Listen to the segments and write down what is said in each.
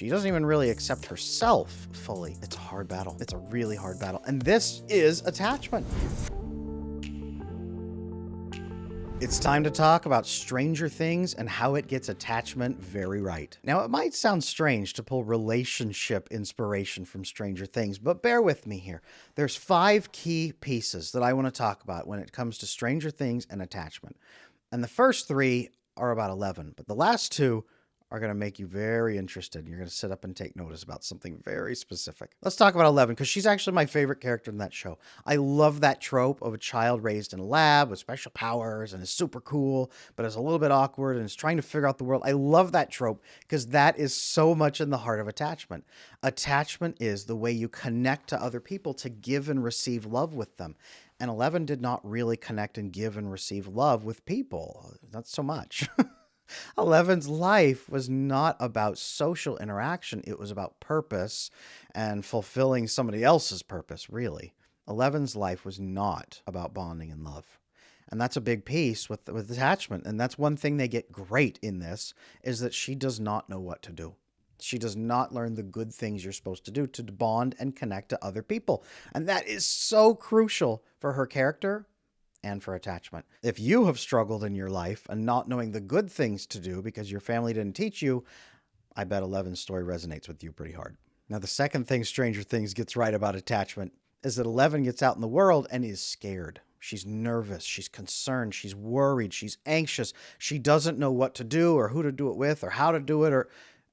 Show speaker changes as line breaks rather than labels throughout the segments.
She doesn't even really accept herself fully. It's a hard battle. It's a really hard battle. And this is attachment. It's time to talk about Stranger Things and how it gets attachment very right. Now, it might sound strange to pull relationship inspiration from Stranger Things, but bear with me here. There's 5 key pieces that I want to talk about when it comes to Stranger Things and attachment. And the first 3 are about 11, but the last 2 are going to make you very interested. You're going to sit up and take notice about something very specific. Let's talk about 11 because she's actually my favorite character in that show. I love that trope of a child raised in a lab with special powers and is super cool, but is a little bit awkward and is trying to figure out the world. I love that trope because that is so much in the heart of attachment. Attachment is the way you connect to other people to give and receive love with them. And 11 did not really connect and give and receive love with people. Not so much. 11's life was not about social interaction. It was about purpose and fulfilling somebody else's purpose, really. 11's life was not about bonding and love. And that's a big piece with attachment. And that's one thing they get great in this, is that she does not know what to do. She does not learn the good things you're supposed to do to bond and connect to other people. And that is so crucial for her character and for attachment. If you have struggled in your life and not knowing the good things to do because your family didn't teach you, I bet 11's story resonates with you pretty hard. Now, the second thing Stranger Things gets right about attachment is that 11 gets out in the world and is scared. She's nervous, she's concerned, she's worried, she's anxious. She doesn't know what to do or who to do it with or how to do it,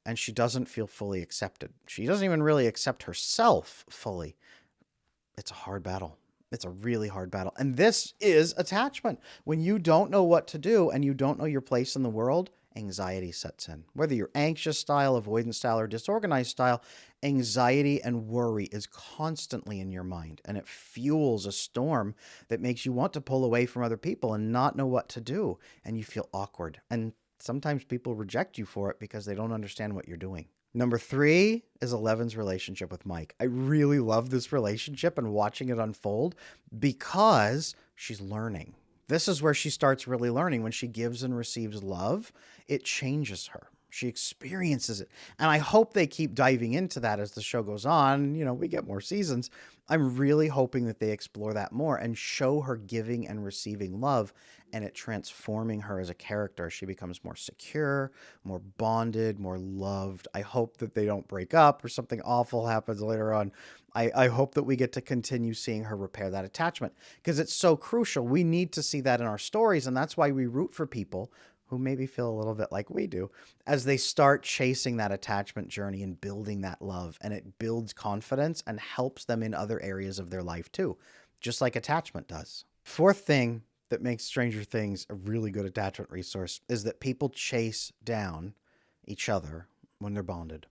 and she doesn't feel fully accepted. She doesn't even really accept herself fully. It's a hard battle. It's a really hard battle. And this is attachment. When you don't know what to do and you don't know your place in the world, anxiety sets in. Whether you're anxious style, avoidance style, or disorganized style, anxiety and worry is constantly in your mind. And it fuels a storm that makes you want to pull away from other people and not know what to do. And you feel awkward. And sometimes people reject you for it because they don't understand what you're doing. Number 3 is 11's relationship with Mike. I really love this relationship and watching it unfold because she's learning. This is where she starts really learning. When she gives and receives love, it changes her. She experiences it. And I hope they keep diving into that as the show goes on. You know, we get more seasons. I'm really hoping that they explore that more and show her giving and receiving love and it transforming her as a character. She becomes more secure, more bonded, more loved. I hope that they don't break up or something awful happens later on. I hope that we get to continue seeing her repair that attachment because it's so crucial. We need to see that in our stories, and that's why we root for people who maybe feel a little bit like we do as they start chasing that attachment journey and building that love. And it builds confidence and helps them in other areas of their life too, just like attachment does. Fourth thing that makes Stranger Things a really good attachment resource is that people chase down each other when they're bonded.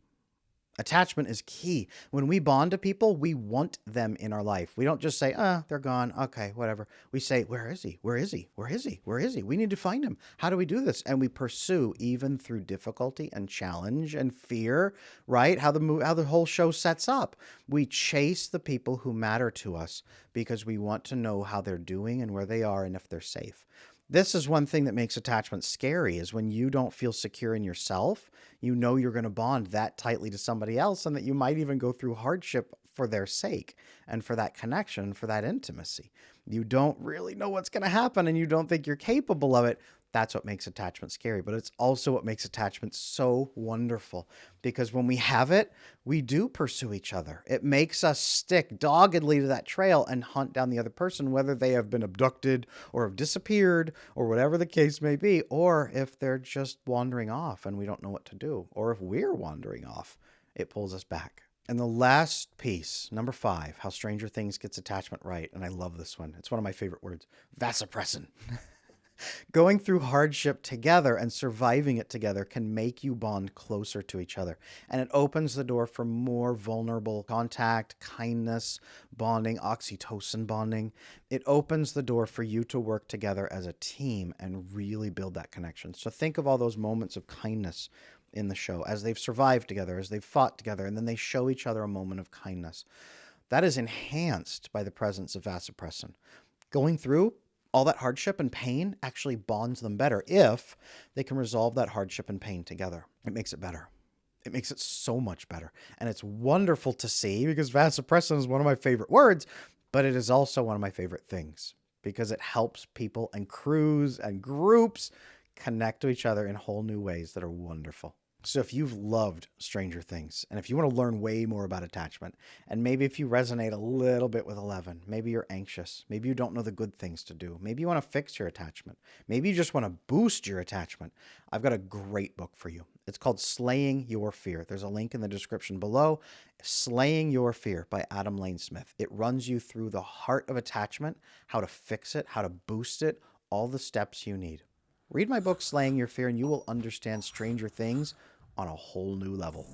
Attachment is key. When we bond to people, we want them in our life. We don't just say, they're gone. Okay, whatever. We say, where is he? Where is he? Where is he? Where is he? We need to find him. How do we do this? And we pursue even through difficulty and challenge and fear, right? How the whole show sets up. We chase the people who matter to us because we want to know how they're doing and where they are and if they're safe. This is one thing that makes attachment scary is when you don't feel secure in yourself, you know you're going to bond that tightly to somebody else and that you might even go through hardship for their sake and for that connection, for that intimacy. You don't really know what's going to happen and you don't think you're capable of it. That's what makes attachment scary, but it's also what makes attachment so wonderful because when we have it, we do pursue each other. It makes us stick doggedly to that trail and hunt down the other person, whether they have been abducted or have disappeared or whatever the case may be, or if they're just wandering off and we don't know what to do, or if we're wandering off, it pulls us back. And the last piece, number 5, how Stranger Things gets attachment right, and I love this one. It's one of my favorite words, vasopressin. Going through hardship together and surviving it together can make you bond closer to each other. And it opens the door for more vulnerable contact, kindness, bonding, oxytocin bonding. It opens the door for you to work together as a team and really build that connection. So think of all those moments of kindness in the show as they've survived together, as they've fought together, and then they show each other a moment of kindness. That is enhanced by the presence of vasopressin. Going through all that hardship and pain actually bonds them better if they can resolve that hardship and pain together. It makes it better. It makes it so much better. And it's wonderful to see because vasopressin is one of my favorite words, but it is also one of my favorite things because it helps people and crews and groups connect to each other in whole new ways that are wonderful. So if you've loved Stranger Things, and if you want to learn way more about attachment, and maybe if you resonate a little bit with 11, maybe you're anxious, maybe you don't know the good things to do, maybe you want to fix your attachment, maybe you just want to boost your attachment, I've got a great book for you. It's called Slaying Your Fear. There's a link in the description below. Slaying Your Fear by Adam Lane Smith. It runs you through the heart of attachment, how to fix it, how to boost it, all the steps you need. Read my book, Slaying Your Fear, and you will understand Stranger Things on a whole new level.